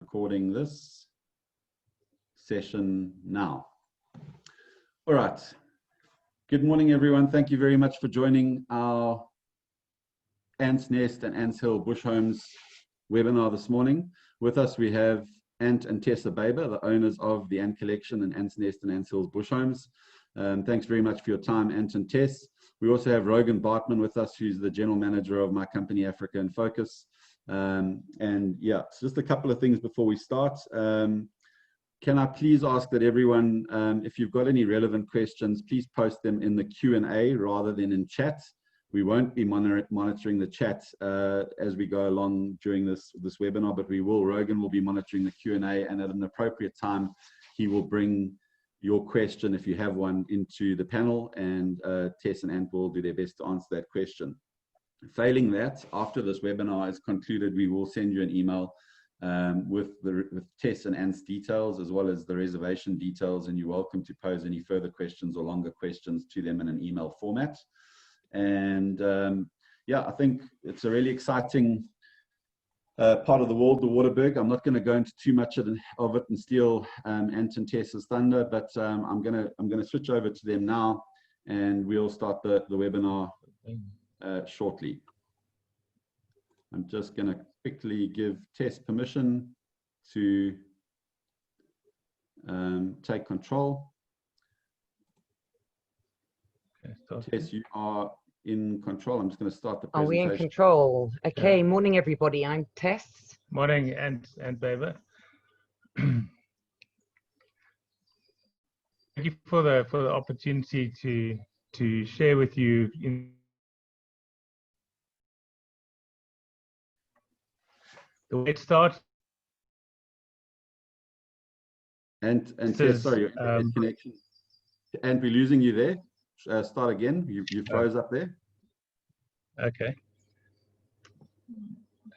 Recording this session now. All right. Good morning, everyone. Thank you very much for joining our Ants Nest and Ants Hill Bush Homes webinar this morning. With us, we have Ant and Tessa Baber, the owners of the Ant Collection and Ants Nest and Ants Hill Bush Homes. Thanks very much for your time, Ant and Tess. We also have Rogan Bartman with us, who's the general manager of my company, Africa in Focus. And yeah, so just a couple of things before we start. Can I please ask that everyone, if you've got any relevant questions, please post them in the Q&A rather than in chat. We won't be monitoring the chat as we go along during this webinar, but Rogan will be monitoring the Q&A, and at an appropriate time, he will bring your question, if you have one, into the panel, and Tess and Ant will do their best to answer that question. Failing that, after this webinar is concluded, we will send you an email with Tess and Ant's details, as well as the reservation details, and you're welcome to pose any further questions or longer questions to them in an email format. And yeah, I think it's a really exciting part of the world, the Waterberg. I'm not going to go into too much of it and steal Ant and Tessa's thunder, but I'm going to switch over to them now, and we'll start the webinar shortly. I'm just going to quickly give Tess permission to take control. Okay, Tess, you are in control. I'm just going to start the presentation. Are we in control? Okay, yeah. Morning everybody, I'm Tess. Morning, and Baber. Thank you for the opportunity to share with you the way it starts. And Tess, sorry, your connection. And we're losing you there. Start again. You froze up there. Okay.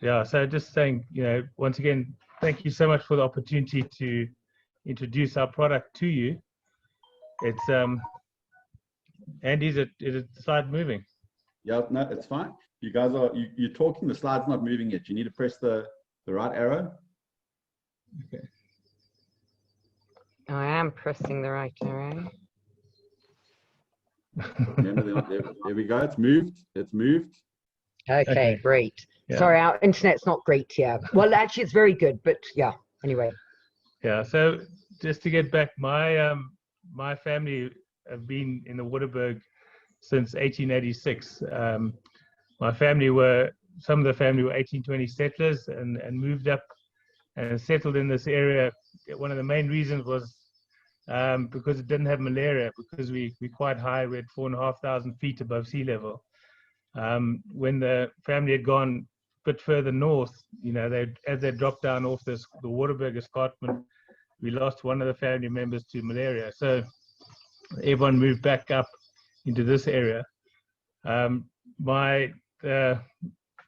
Yeah, so just saying, once again, thank you so much for the opportunity to introduce our product to you. It's Andy, is it slide moving? Yeah, no, it's fine. You guys are you're talking. The slide's not moving yet. You need to press the right arrow. Okay. I am pressing the right arrow. Remember, there we go. It's moved. It's moved. Okay, great. Yeah. Sorry, our internet's not great here. Well, actually, it's very good, but yeah. Anyway. Yeah. So just to get back, my my family have been in the Waterberg since 1886. Some of the family were 1820 settlers and moved up and settled in this area. One of the main reasons was because it didn't have malaria, because we're quite high. We had 4,500 feet above sea level. When the family had gone a bit further north, as they dropped down off the Waterberg escarpment, we lost one of the family members to malaria. So everyone moved back up into this area.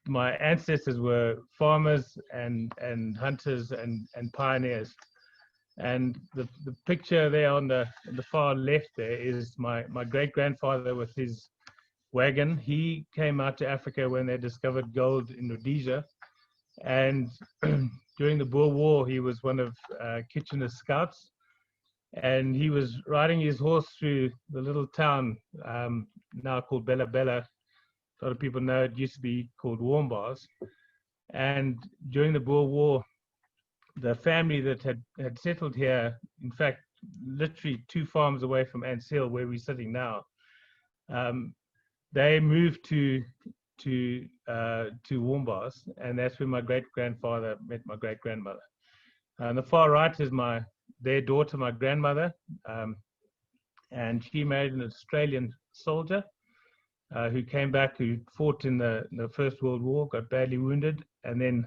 My ancestors were farmers and hunters and pioneers. And the picture there on the far left there is my great-grandfather with his wagon. He came out to Africa when they discovered gold in Rhodesia. And during the Boer War, he was one of Kitchener's scouts. And he was riding his horse through the little town now called Bella Bella. A lot of people know it used to be called Warm Bars. And during the Boer War, the family that had settled here, in fact, literally 2 farms away from Ants Hill, where we're sitting now, they moved to Warm Bars, and that's where my great-grandfather met my great-grandmother. On the far right is their daughter, my grandmother, and she married an Australian soldier who came back, who fought in the First World War, got badly wounded, and then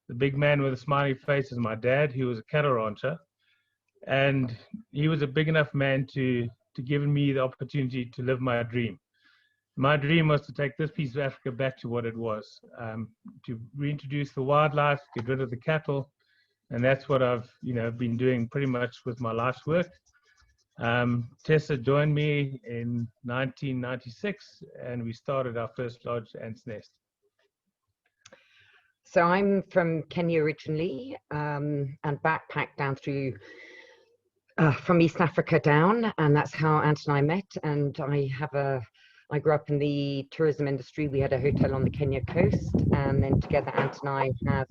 the big man with a smiley face is my dad. He was a cattle rancher, and he was a big enough man to give me the opportunity to live my dream. My dream was to take this piece of Africa back to what it was, to reintroduce the wildlife, get rid of the cattle, and that's what I've been doing pretty much with my life's work. Tessa joined me in 1996, and we started our first lodge, Ants Nest. So I'm from Kenya originally, and backpacked down through from East Africa down, and that's how Ant and I met. And I grew up in the tourism industry. We had a hotel on the Kenya coast, and then together Ant and I have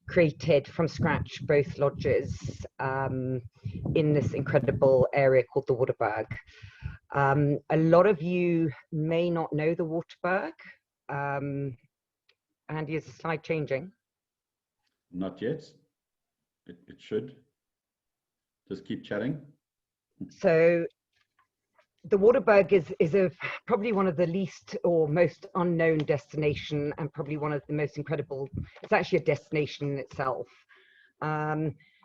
created from scratch both lodges in this incredible area called the Waterberg. A lot of you may not know the Waterberg. Andy, is the slide changing? Not yet. It should. Just keep chatting. So the Waterberg is probably one of the least or most unknown destination, and probably one of the most incredible. It's actually a destination in itself.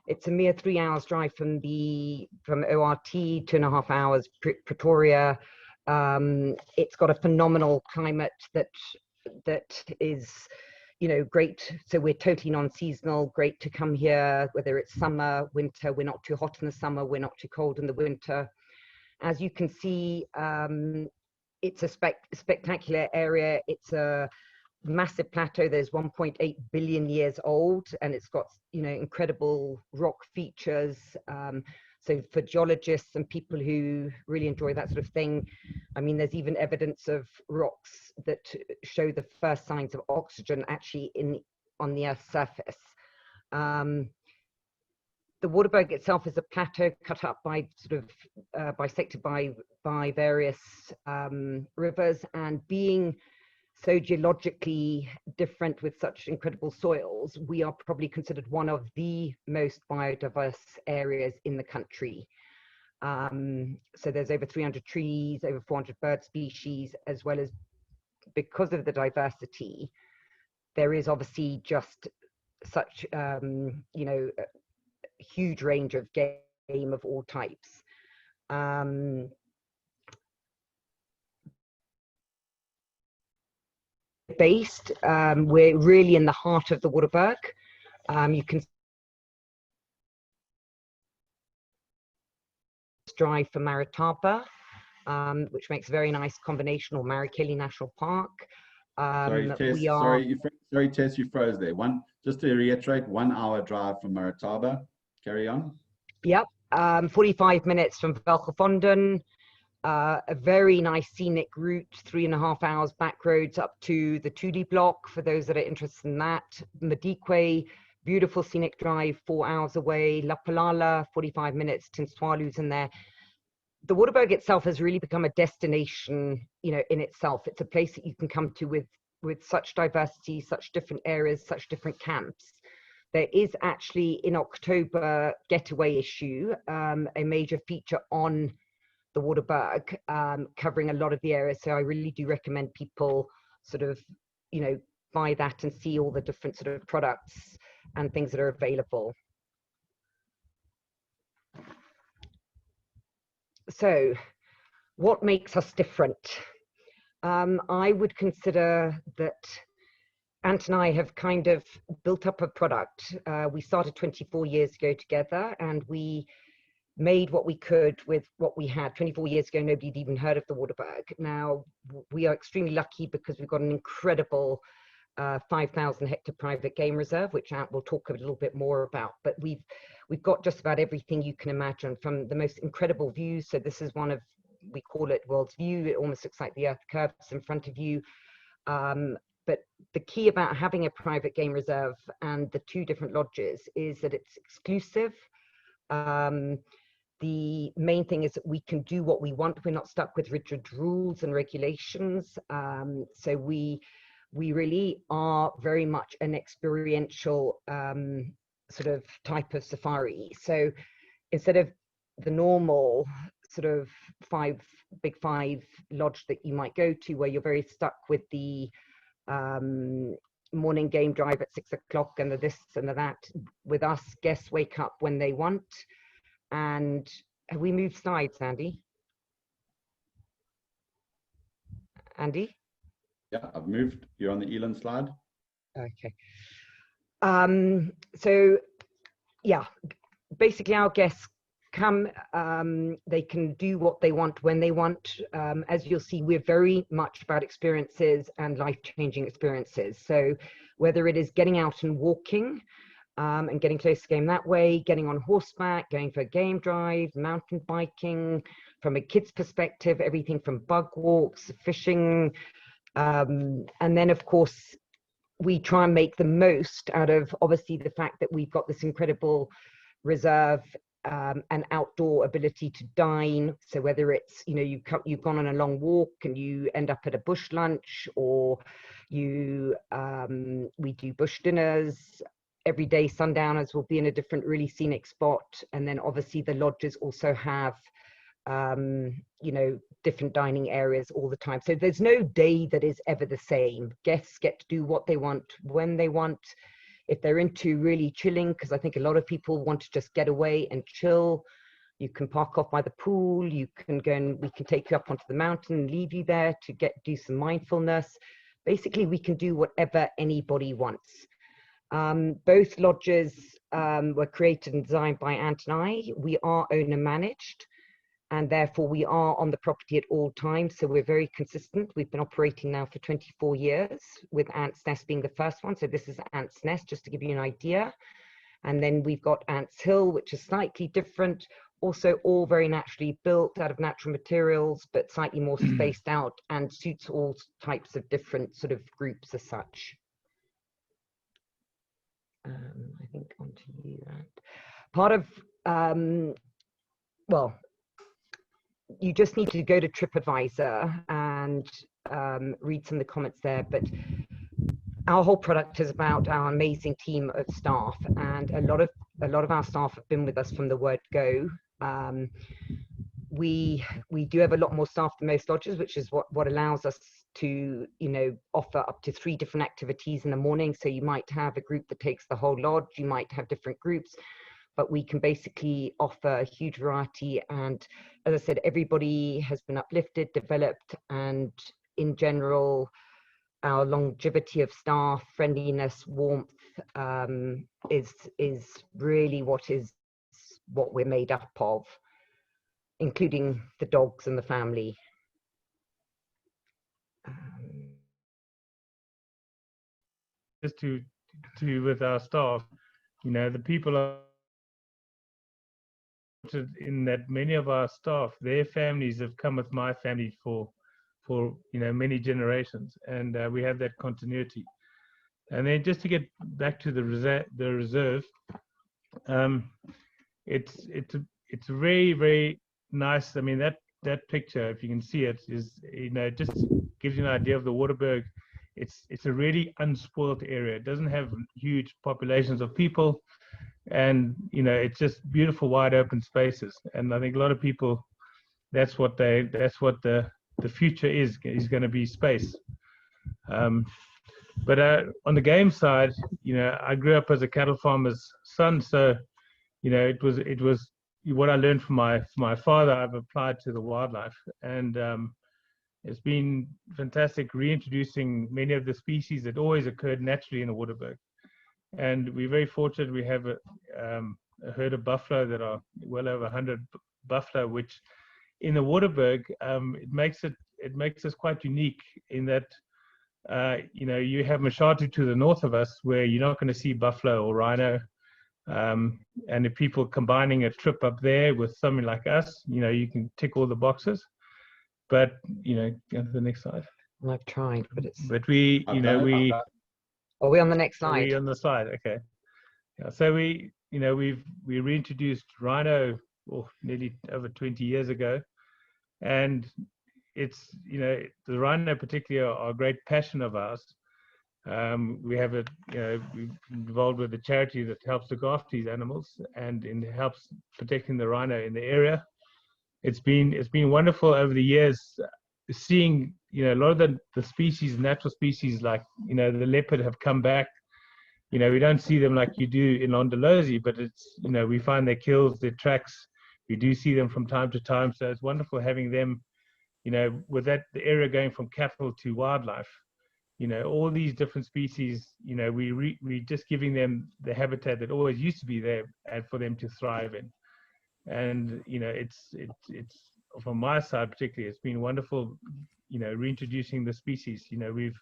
It's a mere 3 hours drive from ORT, 2.5 hours Pretoria. It's got a phenomenal climate that is, you know, great. So we're totally non-seasonal, great to come here, whether it's summer, winter. We're not too hot in the summer, we're not too cold in the winter. As you can see, it's a spectacular area. It's a massive plateau that is 1.8 billion years old, and it's got, you know, incredible rock features. So for geologists and people who really enjoy that sort of thing, I mean, there's even evidence of rocks that show the first signs of oxygen actually on the Earth's surface. The Waterberg itself is a plateau cut up by sort of bisected by various rivers, and being so geologically different with such incredible soils, we are probably considered one of the most biodiverse areas in the country. So there's over 300 trees, over 400 bird species, as well as, because of the diversity, there is obviously just such, you know, a huge range of game of all types. Based, we're really in the heart of the Waterberg. You can drive for Maritaba, which makes a very nice combination, or Marikeli National Park. Sorry, Tess, you froze there. Just to reiterate, 1 hour drive from Maritaba. Carry on. Yep, 45 minutes from Velgevonden. A very nice scenic route, 3.5 hours back roads up to the Tuli block for those that are interested in that. Madikwe, beautiful scenic drive, 4 hours away. Lapalala, 45 minutes. Tinswalu's in there. The Waterberg itself has really become a destination, you know, in itself. It's a place that you can come to with such diversity, such different areas, such different camps. There is actually in October getaway issue, a major feature on the Waterberg, covering a lot of the area. So I really do recommend people sort of, you know, buy that and see all the different sort of products and things that are available. So what makes us different? I would consider that Ant and I have kind of built up a product. We started 24 years ago together, and we made what we could with what we had. 24 years ago, nobody had even heard of the Waterberg. Now, we are extremely lucky because we've got an incredible 5,000 hectare private game reserve, which Ant will talk a little bit more about. But we've got just about everything you can imagine, from the most incredible views. So this is one of, we call it World's View. It almost looks like the Earth curves in front of you. But the key about having a private game reserve and the two different lodges is that it's exclusive. The main thing is that we can do what we want. We're not stuck with rigid rules and regulations. So we really are very much an experiential sort of type of safari. So instead of the normal sort of big five lodge that you might go to, where you're very stuck with the morning game drive at 6 o'clock and the this and the that, with us, guests wake up when they want. And have we moved slides, Andy? Andy? Yeah, I've moved. You're on the Elan slide. Okay. So yeah, basically our guests come, they can do what they want when they want. As you'll see, we're very much about experiences and life-changing experiences. So whether it is getting out and walking and getting close to game that way, getting on horseback, going for a game drive, mountain biking. From a kid's perspective, everything from bug walks, fishing, and then of course we try and make the most out of obviously the fact that we've got this incredible reserve and outdoor ability to dine. So whether it's, you know, you've gone on a long walk and you end up at a bush lunch, or you we do bush dinners. Every day sundowners will be in a different really scenic spot, and then obviously the lodges also have you know, different dining areas all the time. So there's no day that is ever the same. Guests get to do what they want when they want. If they're into really chilling, because I think a lot of people want to just get away and chill, you can park off by the pool, you can go and we can take you up onto the mountain and leave you there to do some mindfulness. Basically, we can do whatever anybody wants. Both lodges were created and designed by Ant and I. We are owner managed, and therefore we are on the property at all times. So we're very consistent. We've been operating now for 24 years, with Ant's Nest being the first one. So this is Ant's Nest, just to give you an idea. And then we've got Ant's Hill, which is slightly different. Also all very naturally built out of natural materials, but slightly more spaced out and suits all types of different sort of groups as such. I think onto you, Ant. Part of, well, you just need to go to TripAdvisor and read some of the comments there, but our whole product is about our amazing team of staff, and a lot of our staff have been with us from the word go. We do have a lot more staff than most lodges, which is what allows us to, you know, offer up to 3 different activities in the morning. So you might have a group that takes the whole lodge, you might have different groups, but we can basically offer a huge variety. And as I said, everybody has been uplifted, developed, and in general, our longevity of staff, friendliness, warmth is really what we're made up of, including the dogs and the family. Just to with our staff, you know, the people are in that many of our staff, their families have come with my family for you know, many generations, and we have that continuity. And then just to get back to the reserve, it's very, very nice. I mean, that picture, if you can see it, is, you know, just gives you an idea of the Waterberg. It's a really unspoilt area. It doesn't have huge populations of people, and you know, it's just beautiful wide open spaces. And I think a lot of people, that's what the future is going to be, space. But on the game side, you know, I grew up as a cattle farmer's son, so you know, it was what I learned from my father, I've applied to the wildlife, and it's been fantastic reintroducing many of the species that always occurred naturally in the Waterberg. And we're very fortunate. We have a herd of buffalo that are well over 100 buffalo, which in the Waterberg, it makes us quite unique in that, you know, you have Mashatu to the north of us, where you're not going to see buffalo or rhino. And if people combining a trip up there with something like us, you know, you can tick all the boxes. But you know, go to the next slide. I've tried, but it's. But we, you know, we. Are we on the next slide? Are we on the slide? Okay. Yeah, so we, you know, we reintroduced rhino nearly over 20 years ago, and it's, you know, the rhino particularly are a great passion of ours. We have a, you know, we're involved with a charity that helps look after these animals and helps protecting the rhino in the area. It's been wonderful over the years seeing, you know, a lot of the species, natural species, like, you know, the leopard have come back. You know, we don't see them like you do in Londolozi, but it's, you know, we find their kills, their tracks. We do see them from time to time. So it's wonderful having them, you know, with that, the area going from cattle to wildlife, you know, all these different species, you know, we just giving them the habitat that always used to be there and for them to thrive in. And, you know, it's from my side particularly, it's been wonderful, you know, reintroducing the species. You know, we've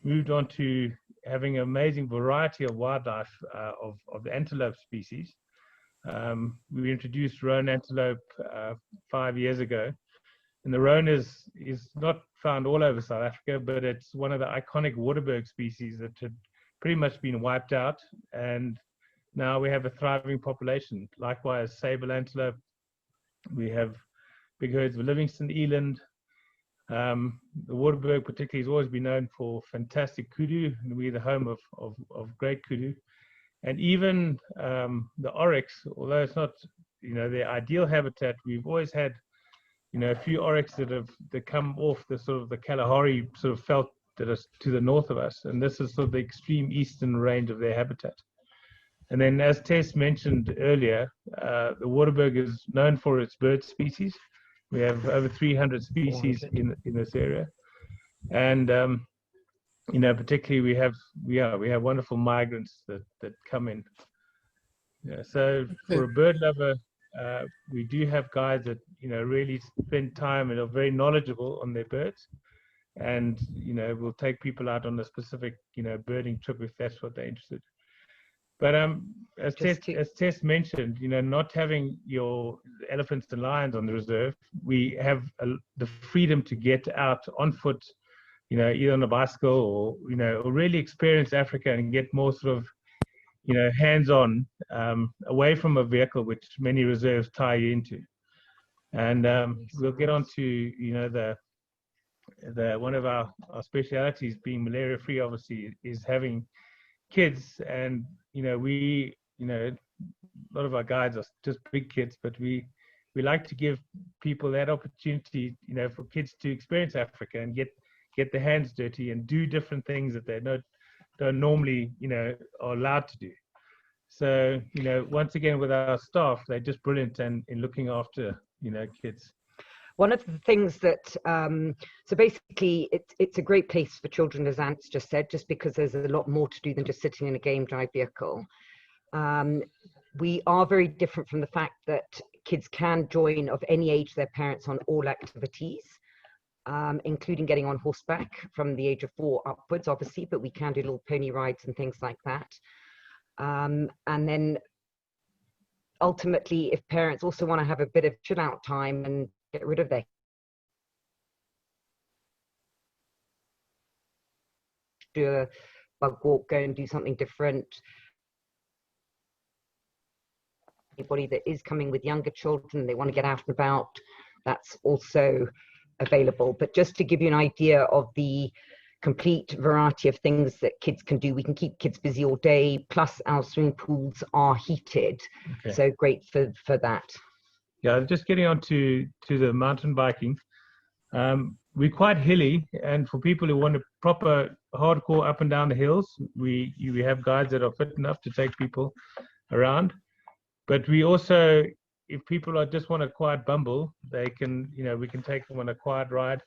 moved on to having an amazing variety of wildlife of the antelope species. We introduced roan antelope 5 years ago, and the roan is not found all over South Africa, but it's one of the iconic waterberg species that had pretty much been wiped out, and now we have a thriving population. Likewise, sable antelope. We have big herds of Livingston eland. The Waterberg particularly has always been known for fantastic kudu, and we're the home of great kudu. And even the oryx, although it's not, their ideal habitat, we've always had, a few oryx that come off the sort of the Kalahari sort of veld that is to the north of us, and this is sort of the extreme eastern range of their habitat. And then, as Tess mentioned earlier, the Waterberg is known for its bird species. We have over 300 species in this area, and particularly we have wonderful migrants that come in. Yeah, so for a bird lover, we do have guides that really spend time and are very knowledgeable on their birds, and we'll take people out on a specific birding trip if that's what they're interested. But as Tess mentioned, not having your elephants and lions on the reserve, we have the freedom to get out on foot, either on a bicycle or really experience Africa and get more sort of, hands-on, away from a vehicle, which many reserves tie you into. And we'll get on to, the one of our specialities being malaria-free, obviously, is having kids. And a lot of our guides are just big kids, but we like to give people that opportunity, for kids to experience Africa and get their hands dirty and do different things that they don't normally, are allowed to do. So, once again, with our staff, they're just brilliant in looking after, kids. One of the things that, so basically, it's a great place for children, as Ants just said, just because there's a lot more to do than just sitting in a game drive vehicle. We are very different from the fact that kids can join of any age their parents on all activities, including getting on horseback from the age of 4 upwards, obviously, but we can do little pony rides and things like that. And then ultimately, if parents also want to have a bit of chill out time and get rid of their do a bug walk, go and do something different. Anybody that is coming with younger children, they want to get out and about, that's also available. But just to give you an idea of the complete variety of things that kids can do, we can keep kids busy all day, plus our swimming pools are heated. Okay. So great for that. Yeah, just getting on to the mountain biking. We're quite hilly, and for people who want a proper hardcore up and down the hills, we have guides that are fit enough to take people around. But we also, if people just want a quiet bumble, they can, we can take them on a quiet ride.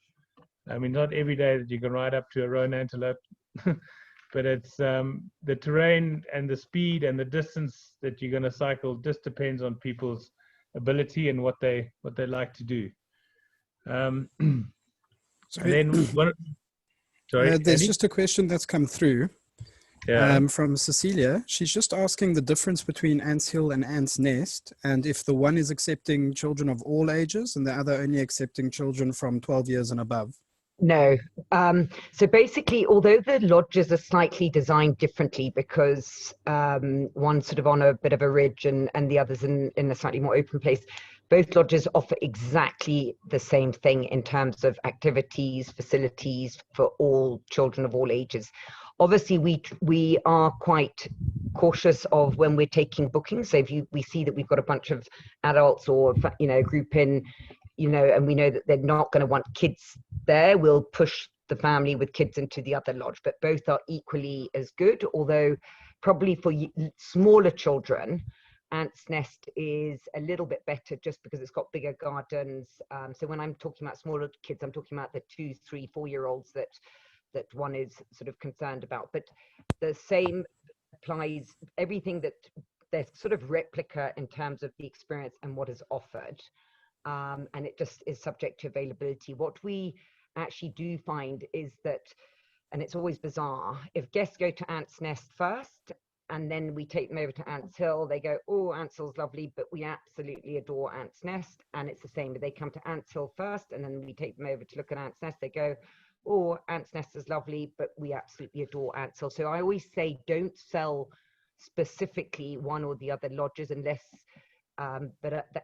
I mean, not every day that you can ride up to a roan antelope, but it's the terrain and the speed and the distance that you're going to cycle just depends on people's ability and what they like to do. And then there's Andy? Just a question that's come through Yeah. From Cecilia. She's just asking the difference between Ants Hill and Ants Nest, and if the one is accepting children of all ages and the other only accepting children from 12 years and above. No. So basically, although the lodges are slightly designed differently because one's sort of on a bit of a ridge and the other's in a slightly more open place, both lodges offer exactly the same thing in terms of activities, facilities for all children of all ages. Obviously, we are quite cautious of when we're taking bookings. So if we see that we've got a bunch of adults or group in, and we know that they're not going to want kids there, we'll push the family with kids into the other lodge. But both are equally as good, although probably for smaller children, Ants Nest is a little bit better just because it's got bigger gardens. So when I'm talking about smaller kids, I'm talking about the 2, 3, 4-year-olds that one is sort of concerned about. But the same applies, everything that there's sort of replica in terms of the experience and what is offered. And it just is subject to availability. What we actually do find is that and it's always bizarre. If guests go to Ants Nest first, and then we take them over to Ants Hill, they go, oh, Ants Hill's lovely, but we absolutely adore Ants Nest. And it's the same, but they come to Ants Hill first, and then we take them over to look at Ants Nest. They go, oh, Ants Nest is lovely, but we absolutely adore Ants Hill. So I always say, don't sell specifically one or the other lodges unless,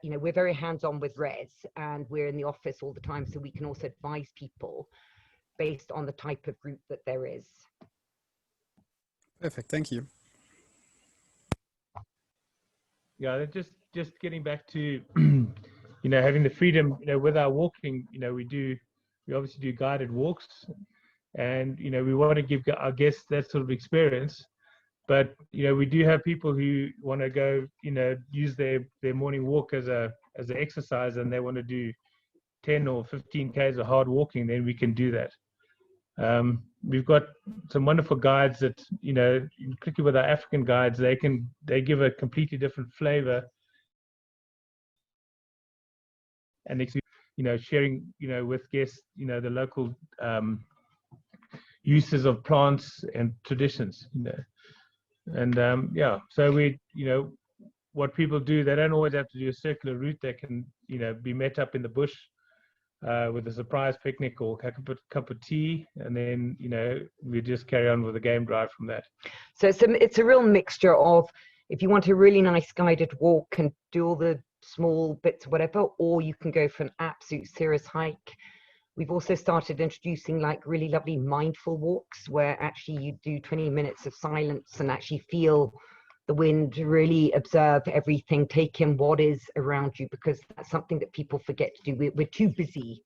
you know, we're very hands-on with res, and we're in the office all the time, so we can also advise people based on the type of route that there is. Perfect, thank you. Yeah, just getting back to, you know, having the freedom, you know, with our walking, you know, we obviously do guided walks, and, you know, we want to give our guests that sort of experience. But, you know, we do have people who want to go, you know, use their morning walk as an exercise, and they want to do 10 or 15 Ks of hard walking, then we can do that. We've got some wonderful guides that, you know, particularly with our African guides, they give a completely different flavor, and, you know, sharing, you know, with guests, you know, the local uses of plants and traditions, you know. And yeah, so we, you know, what people do, they don't always have to do a circular route. They can, you know, be met up in the bush with a surprise picnic or a cup of tea, and then, you know, we just carry on with the game drive from that. So it's a real mixture of, if you want a really nice guided walk and do all the small bits, whatever, or you can go for an absolute serious hike. We've also started introducing like really lovely mindful walks where actually you do 20 minutes of silence and actually feel the wind, really observe everything, take in what is around you, because that's something that people forget to do. We're too busy.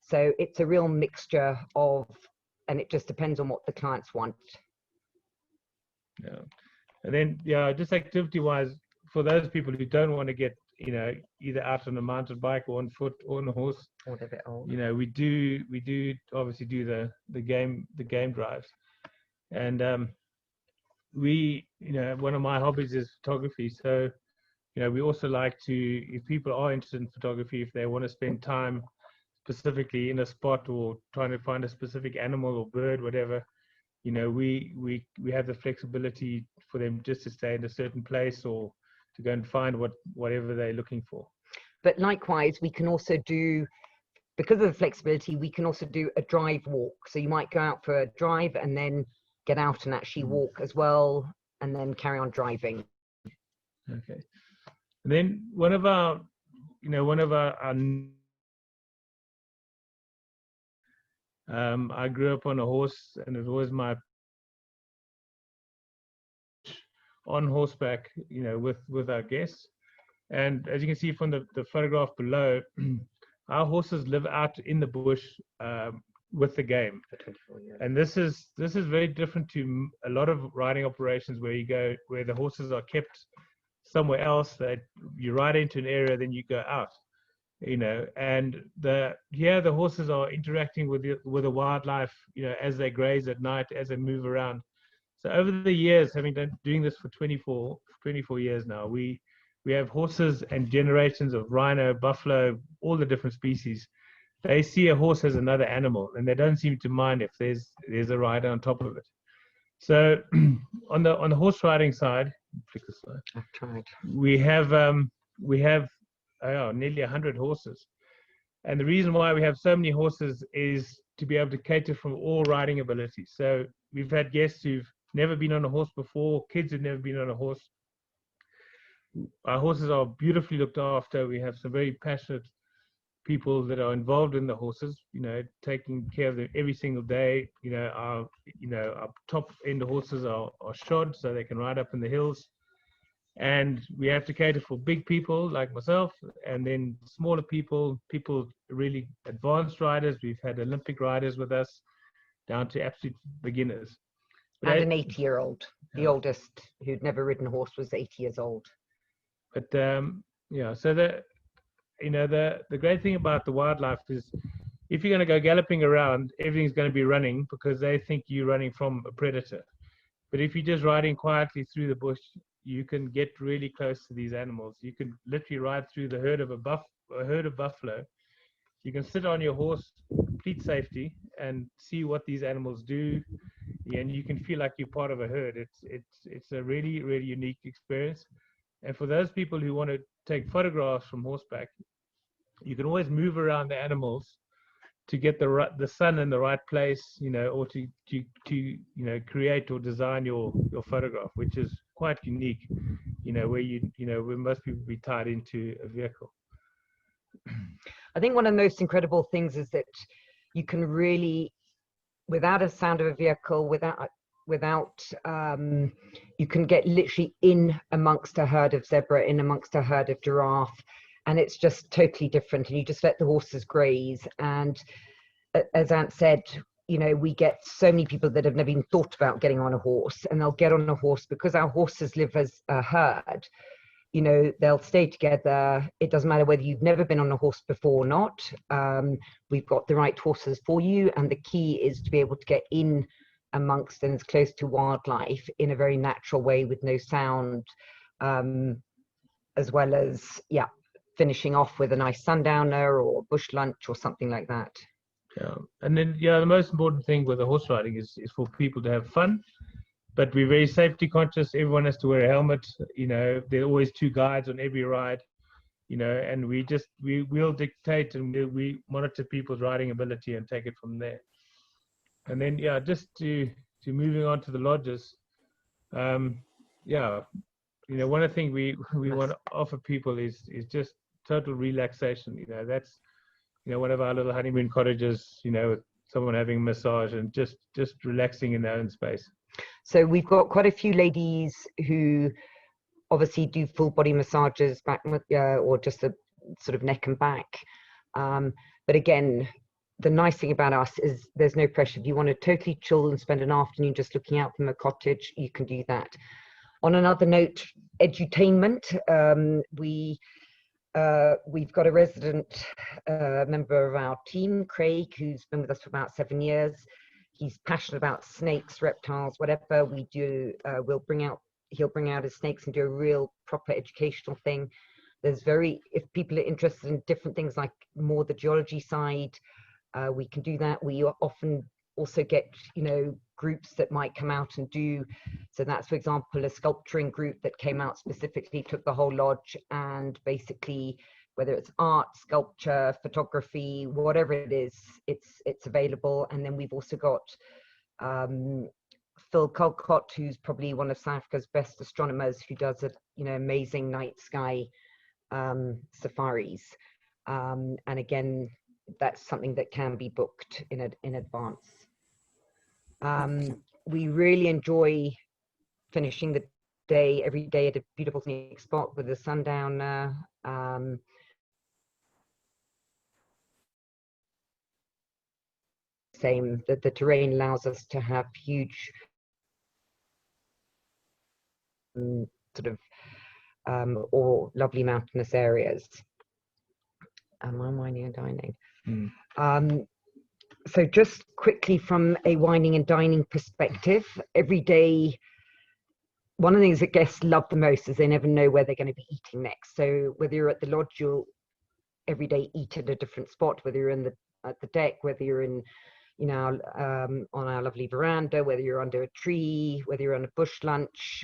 So it's a real mixture of, and it just depends on what the clients want. Yeah. And then, yeah, just activity wise, for those people who don't want to get, you know, either out on a mountain bike or on foot or on a horse, Or they're a bit old. you know, we do obviously do the game drives. And we, you know, one of my hobbies is photography. So, you know, we also like to, if people are interested in photography, if they want to spend time specifically in a spot or trying to find a specific animal or bird, whatever, you know, we have the flexibility for them just to stay in a certain place or to go and find whatever they're looking for. But likewise, we can also do, because of the flexibility, we can also do a drive walk. So you might go out for a drive and then get out and actually walk as well, and then carry on driving. Okay. And then one of our I grew up on a horse, and it was my on horseback, you know, with our guests. And as you can see from the photograph below, our horses live out in the bush with the game. For 24 years. And this is very different to a lot of riding operations where the horses are kept somewhere else, that you ride into an area, then you go out, you know. And here the horses are interacting with the wildlife, you know, as they graze at night, as they move around. So over the years, doing this for 24 years now, we have horses and generations of rhino, buffalo, all the different species. They see a horse as another animal, and they don't seem to mind if there's a rider on top of it. So on the horse riding side, flick this slide. I've tried. We have nearly 100 horses, and the reason why we have so many horses is to be able to cater for all riding abilities. So we've had guests who've never been on a horse before, kids who've never been on a horse. Our horses are beautifully looked after. We have some very passionate people that are involved in the horses, you know, taking care of them every single day. You know, our top end horses are shod so they can ride up in the hills. And we have to cater for big people like myself, and then smaller people really advanced riders. We've had Olympic riders with us, down to absolute beginners. And an 80-year-old. The oldest who'd never ridden a horse was 80 years old. But yeah, so the great thing about the wildlife is, if you're going to go galloping around, everything's going to be running because they think you're running from a predator. But if you're just riding quietly through the bush, you can get really close to these animals. You can literally ride through the herd of buffalo. You can sit on your horse, complete safety, and see what these animals do, and you can feel like you're part of a herd. It's a really, really unique experience. And for those people who want to take photographs from horseback, you can always move around the animals to get the sun in the right place, or to create or design your photograph, which is quite unique, where most people be tied into a vehicle. I think one of the most incredible things is that you can really, without a sound of a vehicle, you can get literally in amongst a herd of zebra, in amongst a herd of giraffe, and it's just totally different. And you just let the horses graze. And as Ant said, we get so many people that have never even thought about getting on a horse, and they'll get on a horse because our horses live as a herd. They'll stay together. It doesn't matter whether you've never been on a horse before or not. We've got the right horses for you. And the key is to be able to get in amongst and as close to wildlife in a very natural way with no sound, as well as, finishing off with a nice sundowner or bush lunch or something like that. Yeah. And then, the most important thing with the horse riding is for people to have fun. But we're very safety conscious. Everyone has to wear a helmet. There are always 2 guides on every ride. And we'll dictate and we monitor people's riding ability and take it from there. And then, just to moving on to the lodges. One of the things we want to offer people is just total relaxation. That's one of our little honeymoon cottages. With someone having a massage and just relaxing in their own space. So we've got quite a few ladies who obviously do full body massages back, or just a sort of neck and back. But again, the nice thing about us is there's no pressure. If you want to totally chill and spend an afternoon just looking out from a cottage, you can do that. On another note, edutainment. We've got a resident member of our team, Craig, who's been with us for about 7 years. He's passionate about snakes, reptiles, whatever we do. He'll bring out his snakes and do a real proper educational thing. If people are interested in different things like more the geology side, we can do that. We often also get, groups that might come out and do. So that's, for example, a sculpturing group that came out specifically, took the whole lodge, and basically, whether it's art, sculpture, photography, whatever it is, it's available. And then we've also got Phil Colcott, who's probably one of South Africa's best astronomers, who does amazing night sky safaris. And again, that's something that can be booked in advance. We really enjoy finishing the day every day at a beautiful scenic spot with a sundowner. Same, that the terrain allows us to have huge or lovely mountainous areas. Am I whining and dining? So just quickly from a whining and dining perspective, every day, one of the things that guests love the most is they never know where they're going to be eating next. So whether you're at the lodge, you'll every day eat at a different spot, whether you're at the deck, whether you're in on our lovely veranda, whether you're under a tree, whether you're on a bush lunch,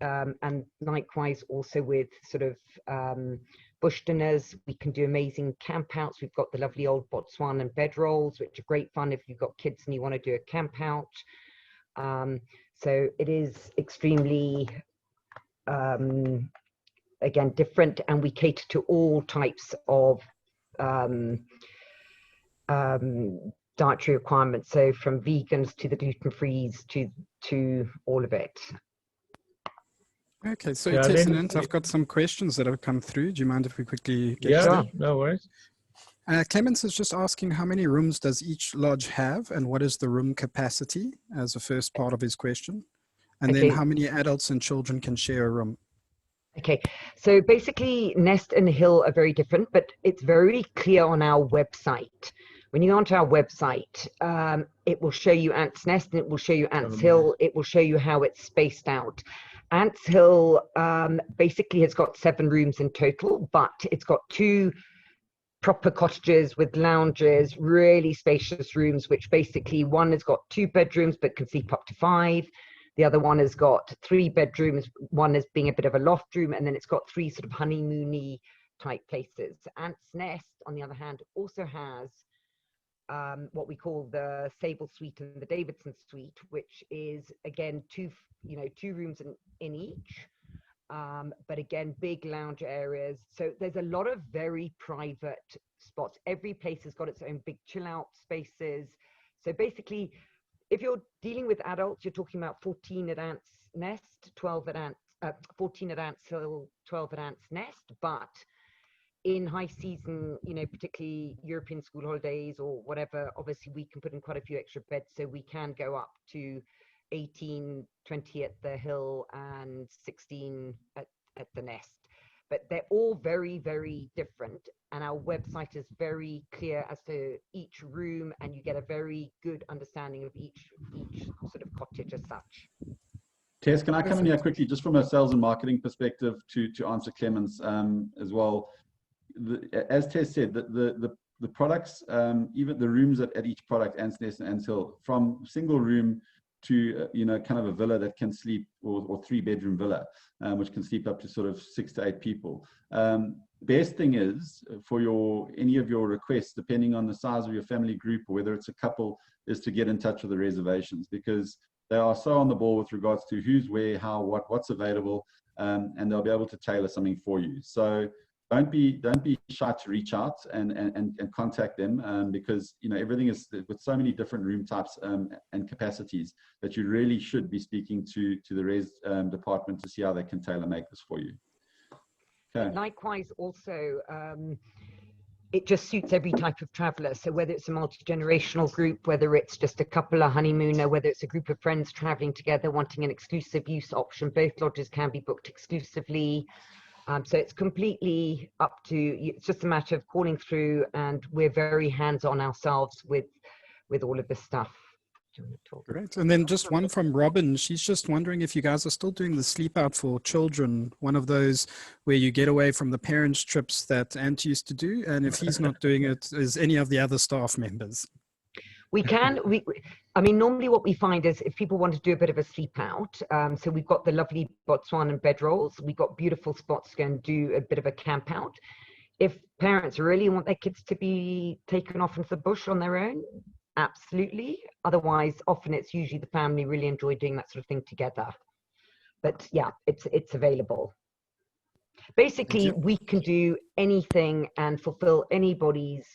and likewise also with sort of bush dinners. We can do amazing campouts. We've got the lovely old Botswana bedrolls, which are great fun if you've got kids and you want to do a camp out. So it is extremely, again, different, and we cater to all types of dietary requirements. So from vegans to the gluten-frees to all of it. Okay, so Tessa and Ant, I've got some questions that have come through. Do you mind if we quickly get started? No worries. Clemens is just asking how many rooms does each lodge have and what is the room capacity as a first part of his question. And then how many adults and children can share a room? Okay, so basically Nest and Hill are very different, but it's very clear on our website. When you go onto our website, it will show you Ant's Nest and it will show you Ant's Hill. It will show you how it's spaced out. Ant's Hill basically has got 7 rooms in total, but it's got 2 proper cottages with lounges, really spacious rooms, which basically one has got 2 bedrooms but can sleep up to 5. The other one has got 3 bedrooms, one as being a bit of a loft room, and then it's got 3 sort of honeymoony type places. Ant's Nest, on the other hand, also has what we call the Sable Suite and the Davidson Suite, which is again 2 rooms in each, but again big lounge areas. So there's a lot of very private spots. Every place has got its own big chill out spaces. So basically, if you're dealing with adults, you're talking about 14 at Ant's Nest, 12 at 14 at Ant's Hill, 12 at Ant's Nest. But in high season, particularly European school holidays or whatever, obviously we can put in quite a few extra beds, so we can go up to 18, 20 at the Hill and 16 at the Nest. But they're all very, very different, and our website is very clear as to each room, and you get a very good understanding of each sort of cottage as such. Tess, can I come in here quickly, just from a sales and marketing perspective, to answer Clemens as well? As Tess said, the products, even the rooms at each product, Ant's Nest and Ant's Hill, from single room to kind of a villa that can sleep, or 3-bedroom villa, which can sleep up to sort of 6 to 8 people. Best thing is for any of your requests, depending on the size of your family group or whether it's a couple, is to get in touch with the reservations, because they are so on the ball with regards to who's where, how, what's available, and they'll be able to tailor something for you. So don't be shy to reach out and contact them, because everything is with so many different room types and capacities that you really should be speaking to the res department to see how they can tailor make this for you. Okay. Likewise, also, it just suits every type of traveller. So whether it's a multi-generational group, whether it's just a couple, a honeymooner, whether it's a group of friends travelling together wanting an exclusive use option, both lodges can be booked exclusively. So it's completely up to you. It's just a matter of calling through, and we're very hands-on ourselves with all of this stuff. Great. And then just one from Robin. She's just wondering if you guys are still doing the sleep out for children, one of those where you get away from the parents' trips that Ant used to do, and if he's not doing it, is any of the other staff members? I mean, normally what we find is if people want to do a bit of a sleep out, so we've got the lovely Botswana bedrolls, we've got beautiful spots to go and do a bit of a camp out. If parents really want their kids to be taken off into the bush on their own, absolutely. Otherwise, often it's usually the family really enjoy doing that sort of thing together. But yeah, it's available. Basically, we can do anything and fulfill anybody's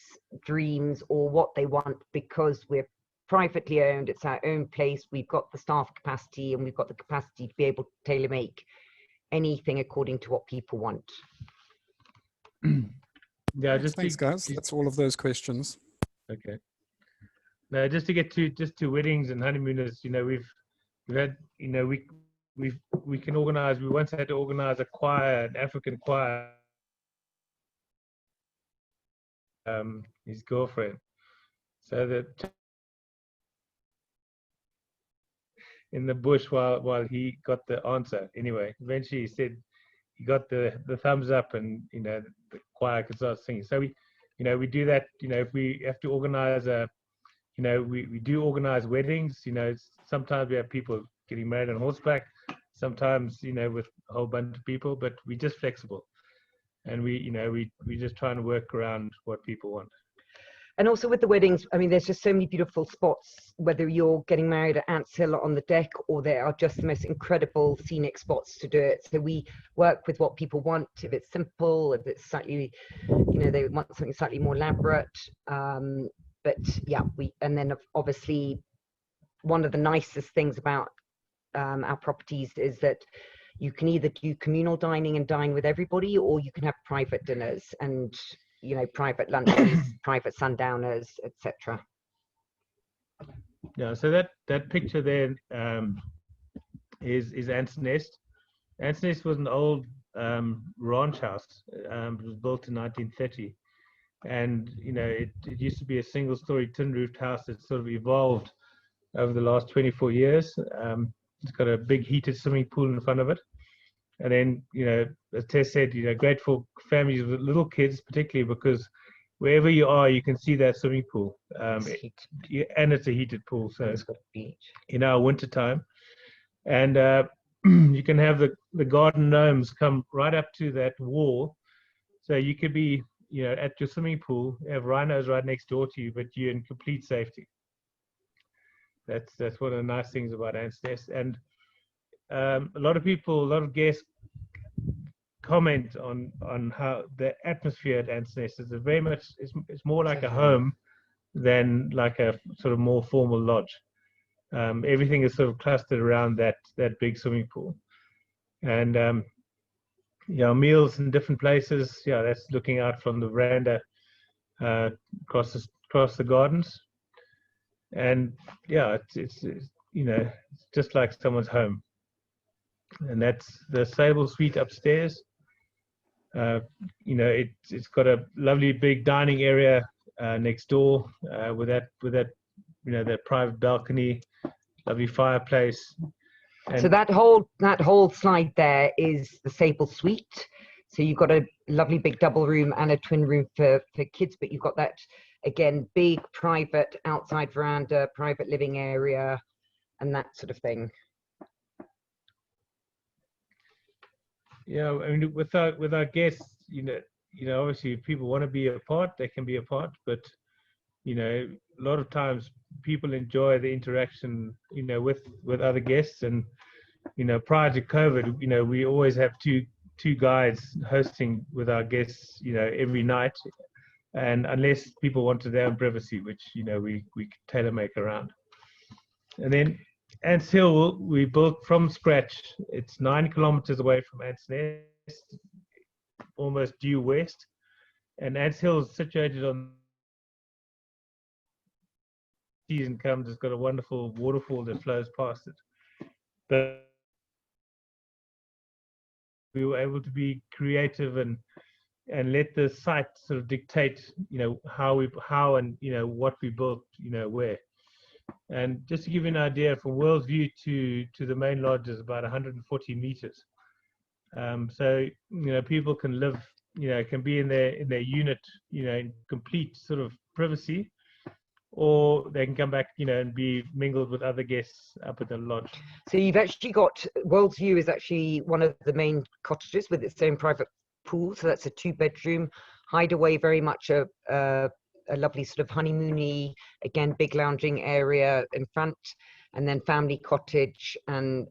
dreams or what they want, because we're privately owned. It's our own place. We've got the staff capacity, and we've got the capacity to be able to tailor make anything according to what people want. Yeah, Thanks, guys. That's all of those questions. Okay. Now, just to get to weddings and honeymooners, we've had, we can organize. We once had to organize a choir, an African choir. His girlfriend, so that in the bush while he got the answer. Anyway, eventually he said he got the thumbs up, and the choir could start singing. So we do that. If we have to organize we do organize weddings. Sometimes we have people getting married on horseback, sometimes with a whole bunch of people, but we're just flexible, and we just trying to work around what people want. And also with the weddings, I mean, there's just so many beautiful spots, whether you're getting married at Ant's Hill on the deck, or there are just the most incredible scenic spots to do it. So we work with what people want. If it's simple, if it's slightly, they want something slightly more elaborate. But yeah, and then obviously one of the nicest things about our properties is that you can either do communal dining and dine with everybody, or you can have private dinners and private lunches, private sundowners, etc. Yeah, so that picture there is Ant's Nest. Ant's Nest was an old ranch house. It was built in 1930. And it used to be a single-story tin-roofed house that sort of evolved over the last 24 years. It's got a big heated swimming pool in front of it, and then as Tess said, great for families with little kids, particularly because wherever you are, you can see that swimming pool. It's heated. And it's a heated pool, so It's got a beach. in our winter time. And you can have the garden gnomes come right up to that wall. So you could be, at your swimming pool, have rhinos right next door to you, but you're in complete safety. That's one of the nice things about Ants Nest. And a lot of guests comment on how the atmosphere at Ants Nest is very much, it's more like a home than like a sort of more formal lodge. Everything is sort of clustered around that big swimming pool. And meals in different places. Yeah, that's looking out from the veranda across the gardens. And yeah, it's just like someone's home. And that's the Sable Suite upstairs. It's got a lovely big dining area next door with that that private balcony, lovely fireplace. And so that whole slide there is the Sable Suite. So you've got a lovely big double room and a twin room for kids, but you've got that, again, big private outside veranda, private living area, and that sort of thing. Yeah, I mean, with our guests, obviously, if people want to be apart, they can be apart. But a lot of times people enjoy the interaction, with other guests. And prior to COVID, we always have two guides hosting with our guests, every night. And unless people wanted their own privacy, which we tailor make around. And then Ants Hill, we built from scratch. It's 9 kilometers away from Ants Nest, almost due west. And Ants Hill is situated on season comes. It's got a wonderful waterfall that flows past it. But we were able to be creative and let the site sort of dictate, how and what we built, where. And just to give you an idea, from World's View to the main lodge is about 140 meters. So people can live, can be in their unit, in complete sort of privacy, or they can come back, and be mingled with other guests up at the lodge. So you've actually got, World's View is actually one of the main cottages with its own private pool. So that's a 2-bedroom hideaway, very much a lovely sort of honeymoony, again, big lounging area in front, and then family cottage, and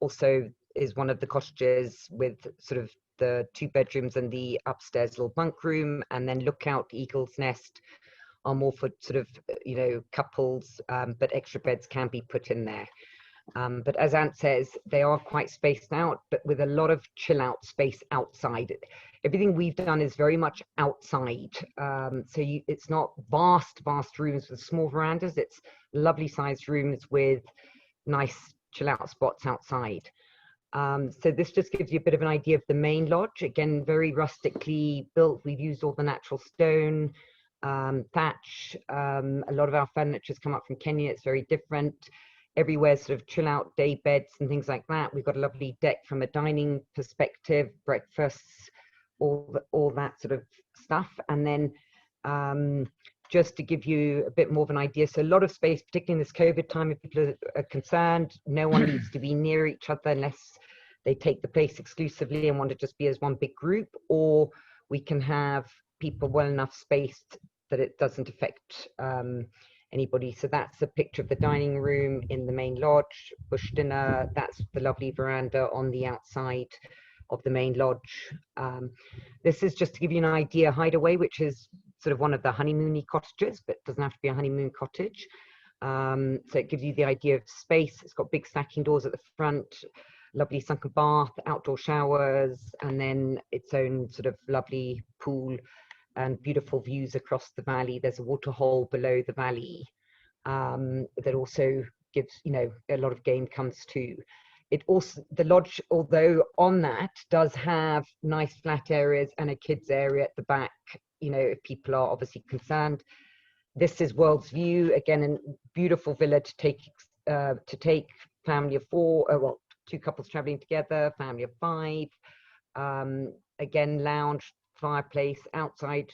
also is one of the cottages with sort of the 2 bedrooms and the upstairs little bunk room, and then Lookout, Eagle's Nest are more for sort of, couples, but extra beds can be put in there. But as Ant says, they are quite spaced out, but with a lot of chill out space outside. Everything we've done is very much outside. So it's not vast rooms with small verandas. It's lovely sized rooms with nice chill out spots outside. So this just gives you a bit of an idea of the main lodge. Again, very rustically built. We've used all the natural stone, thatch. A lot of our furniture has come up from Kenya. It's very different. Everywhere sort of chill out day beds and things like that. We've got a lovely deck from a dining perspective, breakfasts, all that sort of stuff. And then just to give you a bit more of an idea, so a lot of space, particularly in this COVID time, if people are concerned, no one needs to be near each other unless they take the place exclusively and want to just be as one big group, or we can have people well enough spaced that it doesn't affect anybody. So that's a picture of the dining room in the main lodge, bush dinner. That's the lovely veranda on the outside of the main lodge. This is just to give you an idea, Hideaway, which is sort of one of the honeymoony cottages, but doesn't have to be a honeymoon cottage. So it gives you the idea of space. It's got big stacking doors at the front, lovely sunken bath, outdoor showers, and then its own sort of lovely pool and beautiful views across the valley. There's a waterhole below the valley that also gives, a lot of game comes to. It also, the lodge, although on that, does have nice flat areas and a kids area at the back, if people are obviously concerned. This is World's View, again, a beautiful villa to take family of 4, well, 2 couples traveling together, family of 5. Again, lounge, fireplace, outside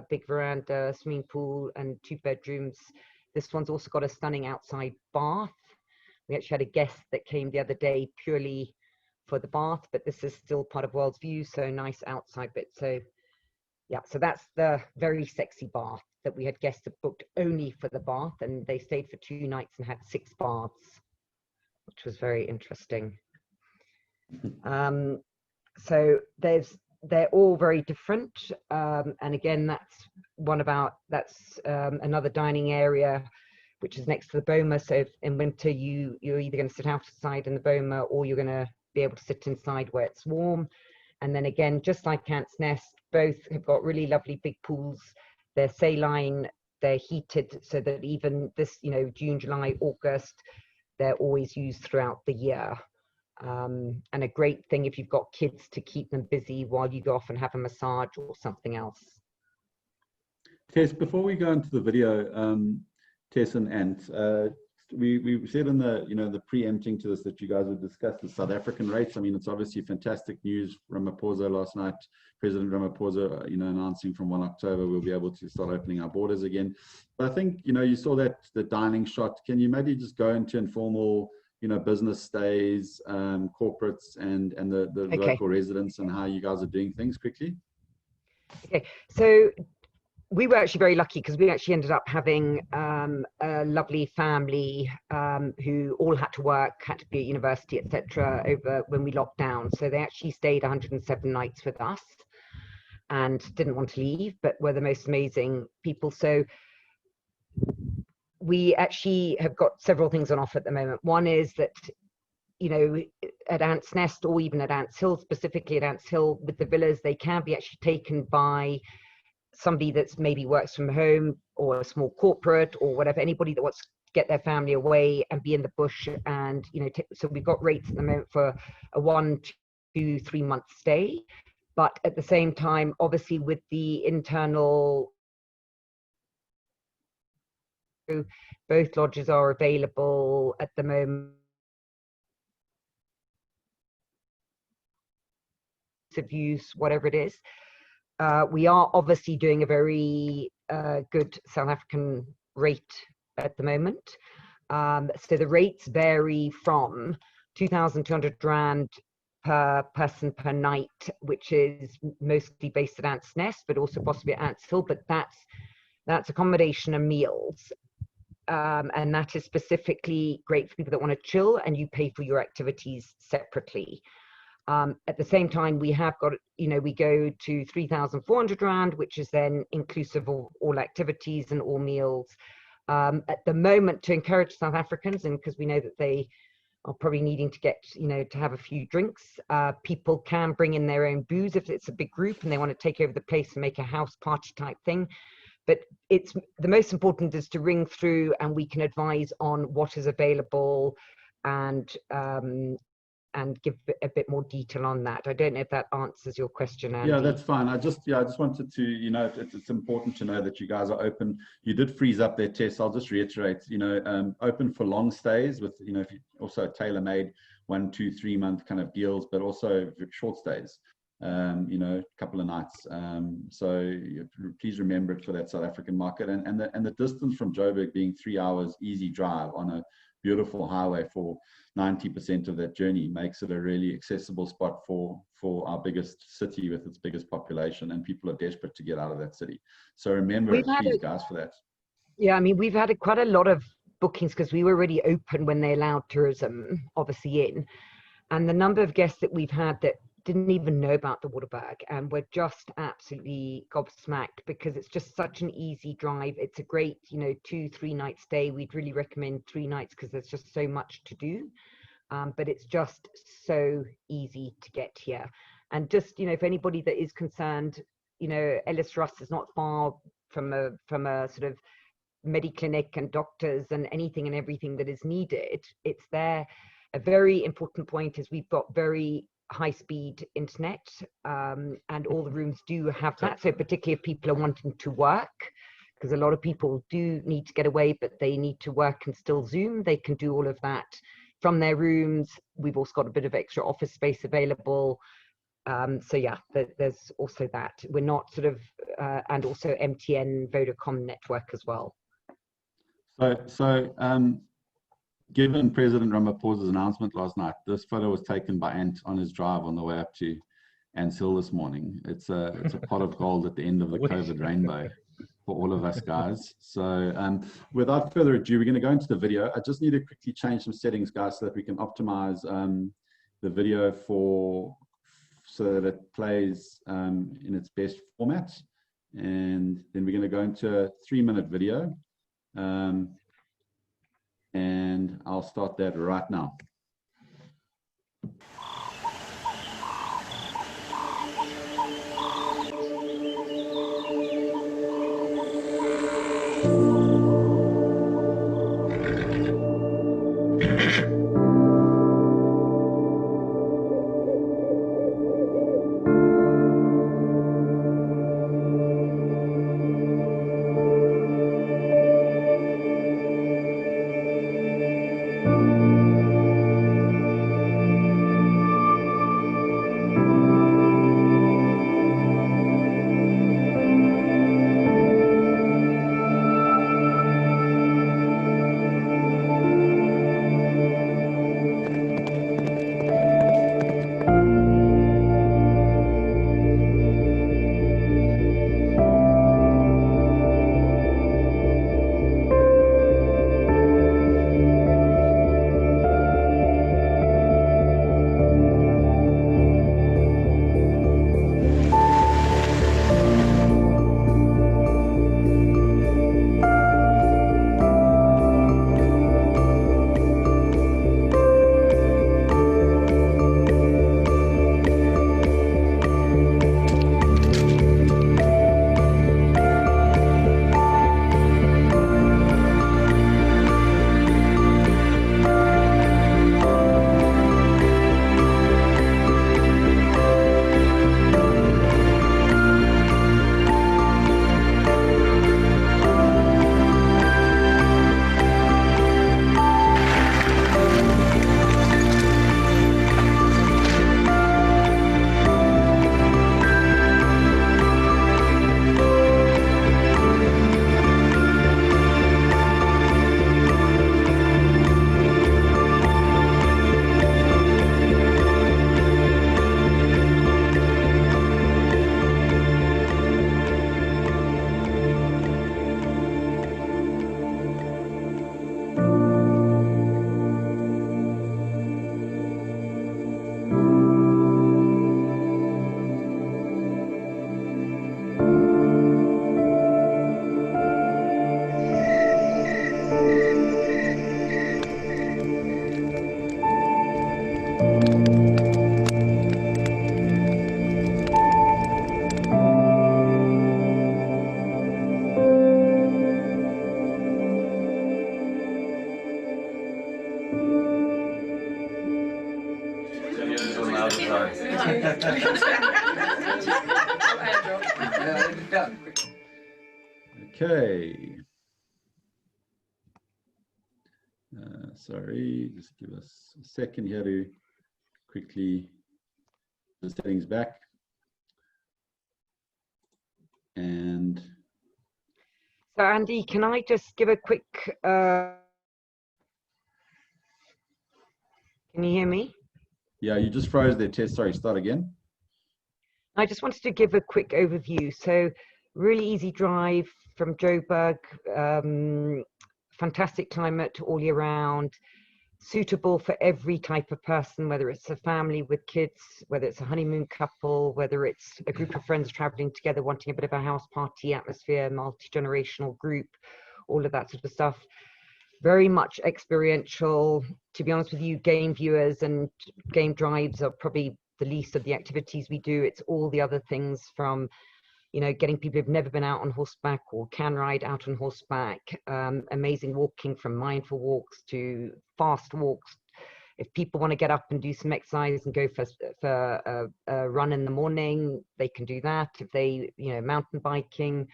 big veranda, swimming pool, and 2 bedrooms. This one's also got a stunning outside bath. We actually had a guest that came the other day purely for the bath, but this is still part of World's View, so nice outside bit. So yeah, so that's the very sexy bath that we had guests that booked only for the bath, and they stayed for 2 nights and had 6 baths, which was very interesting. So they're all very different, and again, that's another dining area which is next to the boma. So if in winter you're either going to sit outside in the boma, or you're going to be able to sit inside where it's warm. And then again, just like Ants Nest, both have got really lovely big pools. They're saline, they're heated, so that even this, June, July, August, they're always used throughout the year. And a great thing if you've got kids to keep them busy while you go off and have a massage or something else. Tess, before we go into the video, Tess and Ant, we said in the the preempting to this that you guys would discuss the South African rates. I mean, it's obviously fantastic news. Ramaphosa last night, President Ramaphosa, announcing from 1 October we'll be able to start opening our borders again. But I think you saw that the dining shot. Can you maybe just go into informal business stays, corporates, and the Okay. local residents, and how you guys are doing things quickly? Okay, so we were actually very lucky because we actually ended up having a lovely family who all had to work, had to be at university, etc. over when we locked down. So they actually stayed 107 nights with us and didn't want to leave, but were the most amazing people. So we actually have got several things on offer at the moment. One is that, at Ants Nest, or even at Ants Hill, specifically at Ants Hill with the villas, they can be actually taken by somebody that's maybe works from home, or a small corporate, or whatever, anybody that wants to get their family away and be in the bush. And so we've got rates at the moment for a 1, 2, 3 month stay, but at the same time, obviously with the internal, both lodges are available at the moment of use, whatever it is. We are obviously doing a very good South African rate at the moment. So the rates vary from 2,200 Rand per person per night, which is mostly based at Ants Nest, but also possibly at Ants Hill, but that's accommodation and meals. And that is specifically great for people that want to chill, and you pay for your activities separately. At the same time, we have got, we go to 3,400 Rand, which is then inclusive of all activities and all meals. At the moment, to encourage South Africans, and because we know that they are probably needing to get, to have a few drinks, people can bring in their own booze if it's a big group and they want to take over the place and make a house party type thing. But it's the most important is to ring through, and we can advise on what is available and give a bit more detail on that. I don't know if that answers your question, Andy. Yeah, that's fine. I just wanted to, it's important to know that you guys are open. You did freeze up their tests. I'll just reiterate, open for long stays with, if you also tailor-made 1, 2, 3 month kind of deals, but also short stays, a couple of nights. So please remember it for that South African market, and the distance from Joburg being 3 hours easy drive on a beautiful highway for 90% of that journey makes it a really accessible spot for our biggest city with its biggest population, and people are desperate to get out of that city. So remember, please, guys, for that. Yeah, I mean, we've had quite a lot of bookings because we were already open when they allowed tourism, obviously, in. And the number of guests that we've had that didn't even know about the Waterberg, and we're just absolutely gobsmacked because it's just such an easy drive. It's a great, 2, 3 night stay. We'd really recommend 3 nights because there's just so much to do. But it's just so easy to get here. And just, if anybody that is concerned, Ellis Russ is not far from a sort of Mediclinic and doctors and anything and everything that is needed. It's there. A very important point is we've got very high-speed internet, and all the rooms do have that. So particularly if people are wanting to work, because a lot of people do need to get away, but they need to work and still Zoom, they can do all of that from their rooms. We've also got a bit of extra office space available. So yeah, there's also that. We're not sort of and also MTN Vodacom network as well. Given President Ramaphosa's announcement last night, this photo was taken by Ant on his drive on the way up to Ants Hill this morning. It's a pot of gold at the end of the COVID rainbow for all of us guys. So without further ado, we're going to go into the video. I just need to quickly change some settings, guys, so that we can optimize the video so that it plays in its best format. And then we're going to go into a 3-minute video. And I'll start that right now. Okay. Sorry, just give us a second here to quickly the settings back. And so Andy, can I just give a quick, can you hear me? yeah, you just froze there, Tess. Sorry, start again. I just wanted to give a quick overview. So really easy drive from Joburg, fantastic climate all year round, suitable for every type of person, whether it's a family with kids, whether it's a honeymoon couple, whether it's a group of friends traveling together wanting a bit of a house party atmosphere, multi-generational group, all of that sort of stuff. Very much experiential. To be honest with you, game viewers and game drives are probably the least of the activities we do. It's all the other things from, you know, getting people who've never been out on horseback or can ride out on horseback, amazing walking from mindful walks to fast walks. If people want to get up and do some exercise and go for a run in the morning, they can do that. If they, you know, mountain biking,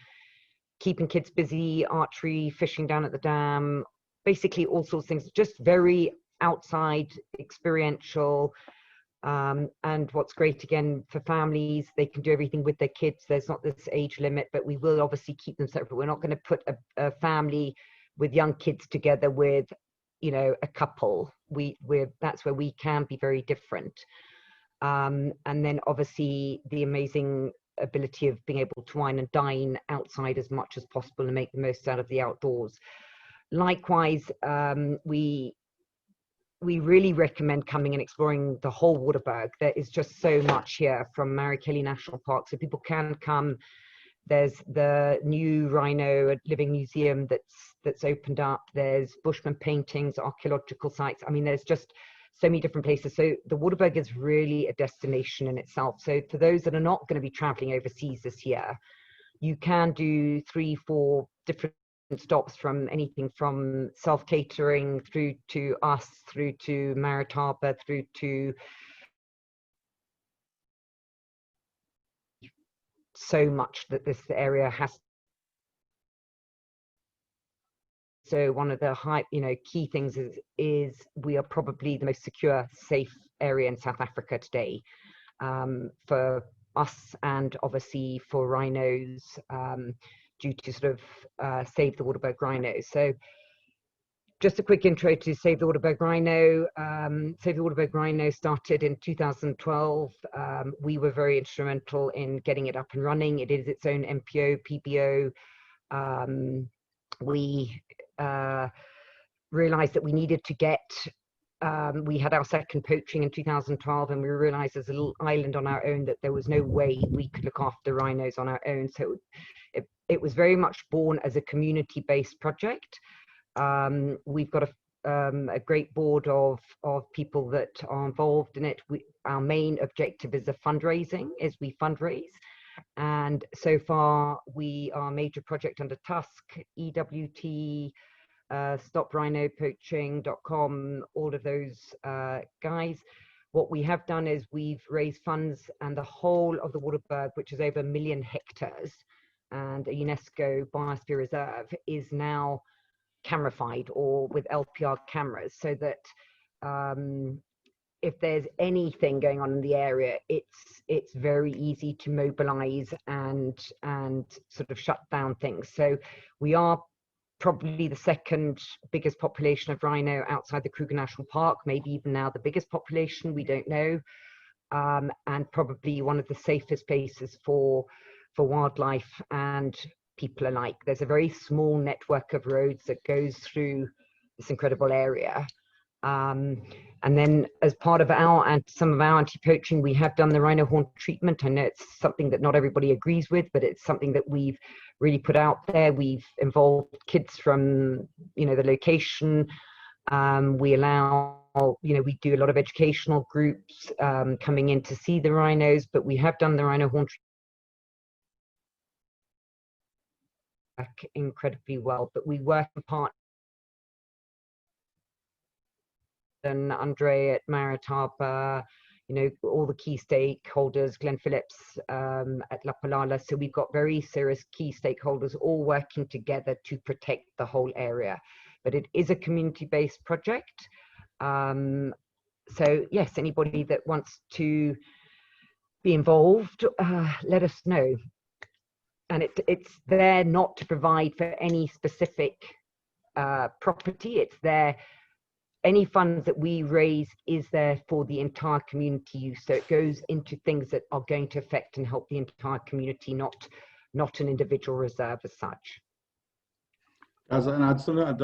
keeping kids busy, archery, fishing down at the dam, basically all sorts of things, just very outside, experiential, And what's great again for families, they can do everything with their kids. There's not this age limit, but we will obviously keep them separate. We're not going to put a family with young kids together with, you know, a couple. That's where we can be very different. And then obviously the amazing ability of being able to wine and dine outside as much as possible and make the most out of the outdoors. Likewise, we really recommend coming and exploring the whole Waterberg. There is just so much here from Mary Kelly National Park, so people can come. There's the new Rhino Living Museum that's opened up. There's Bushman paintings, archaeological sites. I mean, there's just so many different places. So the Waterberg is really a destination in itself. So for those that are not going to be traveling overseas this year, you can do 3-4 different stops, from anything from self-catering through to us, through to Marriott Harbour, through to so much that this area has. So one of the key things is we are probably the most secure, safe area in South Africa today, for us and obviously for rhinos, due to sort of Save the Waterberg Rhino. So just a quick intro to Save the Waterberg Rhino. Save the Waterberg Rhino started in 2012. We were very instrumental in getting it up and running. It is its own MPO, PBO. We realized that we needed to get, we had our second poaching in 2012, and we realized as a little island on our own that there was no way we could look after rhinos on our own. So it was very much born as a community-based project. We've got a great board of people that are involved in it. Our main objective is fundraising, we fundraise. And so far, we are a major project under Tusk, EWT, StopRhinoPoaching.com, all of those guys. What we have done is we've raised funds, and the whole of the Waterberg, which is over 1 million hectares and a UNESCO Biosphere Reserve, is now camerafied or with LPR cameras, so that if there's anything going on in the area, it's very easy to mobilize and sort of shut down things. So we are probably the second biggest population of rhino outside the Kruger National Park, maybe even now the biggest population, we don't know, and probably one of the safest places for wildlife and people alike. There's a very small network of roads that goes through this incredible area. And then as part of some of our anti-poaching, we have done the rhino horn treatment. I know it's something that not everybody agrees with, but it's something that we've really put out there. We've involved kids from, the location. We allow, we do a lot of educational groups coming in to see the rhinos, but we have done the rhino horn treatment incredibly well. But we work in part and Andre at Marriott Harbour, all the key stakeholders, Glenn Phillips at Lapalala. So we've got very serious key stakeholders all working together to protect the whole area. But it is a community-based project. So yes, anybody that wants to be involved, let us know. And it's there not to provide for any specific property. It's there. Any funds that we raise is there for the entire community use. So it goes into things that are going to affect and help the entire community, not an individual reserve as such. And I'd sort of,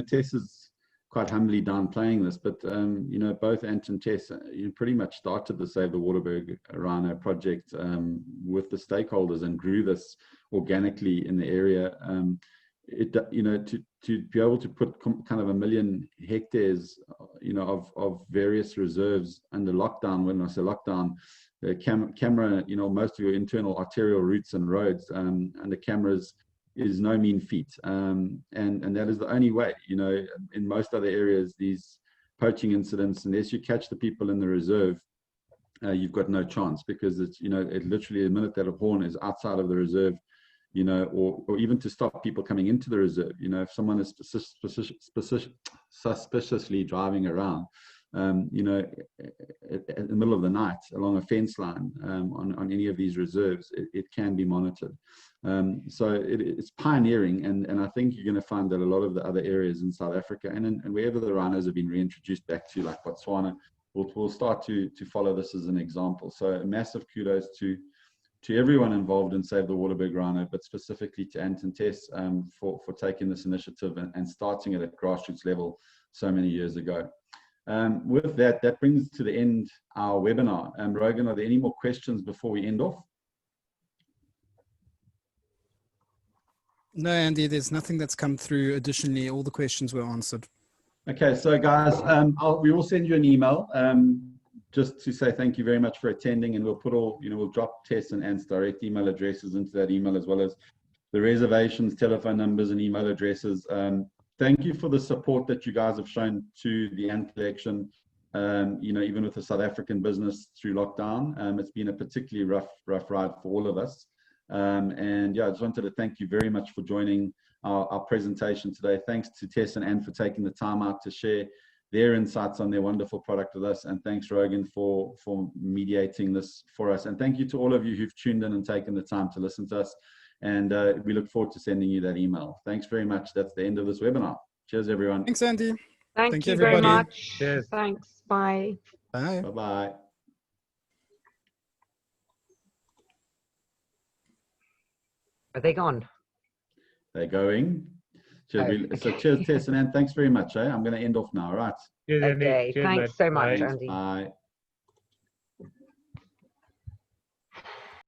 Tess is quite humbly downplaying this, but, both Ant and Tess, pretty much started the Save the Waterberg Rhino project with the stakeholders and grew this organically in the area. To be able to put kind of 1 million hectares, of various reserves under lockdown. When I say lockdown, the camera, most of your internal arterial routes and roads under cameras is no mean feat. And that is the only way, in most other areas, these poaching incidents, unless you catch the people in the reserve, you've got no chance, because it's, it literally, the minute that a horn is outside of the reserve, or even to stop people coming into the reserve, if someone is suspiciously driving around, you know, in the middle of the night along a fence line on any of these reserves, it can be monitored. So it's pioneering, and I think you're going to find that a lot of the other areas in South Africa and wherever the rhinos have been reintroduced back to, like Botswana, we'll start to follow this as an example. So a massive kudos to everyone involved in Save the Waterberg Rhino, but specifically to Ant and Tess for taking this initiative and starting it at grassroots level so many years ago. With that brings to the end our webinar. Rogan, are there any more questions before we end off? No, Andy, there's nothing that's come through additionally. All the questions were answered. Okay, so guys, we will send you an email just to say thank you very much for attending, and we'll put we'll drop Tess and Ant's direct email addresses into that email, as well as the reservations, telephone numbers, and email addresses. Thank you for the support that you guys have shown to the Ant collection. You know, even with the South African business through lockdown, it's been a particularly rough ride for all of us. And yeah, I just wanted to thank you very much for joining our presentation today. Thanks to Tess and Anne for taking the time out to share their insights on their wonderful product with us. And thanks, Rogan, for mediating this for us. And thank you to all of you who've tuned in and taken the time to listen to us. And we look forward to sending you that email. Thanks very much. That's the end of this webinar. Cheers, everyone. Thanks, Andy. Thank you everybody. very much. Cheers. Thanks. Bye. Bye. Bye-bye. Are they gone? They're going. So cheers, Tess and Anne. Thanks very much. I'm going to end off now. All right. Cheers, Andy. Okay. Cheers, Thanks mate. so much, Bye. Andy. Bye.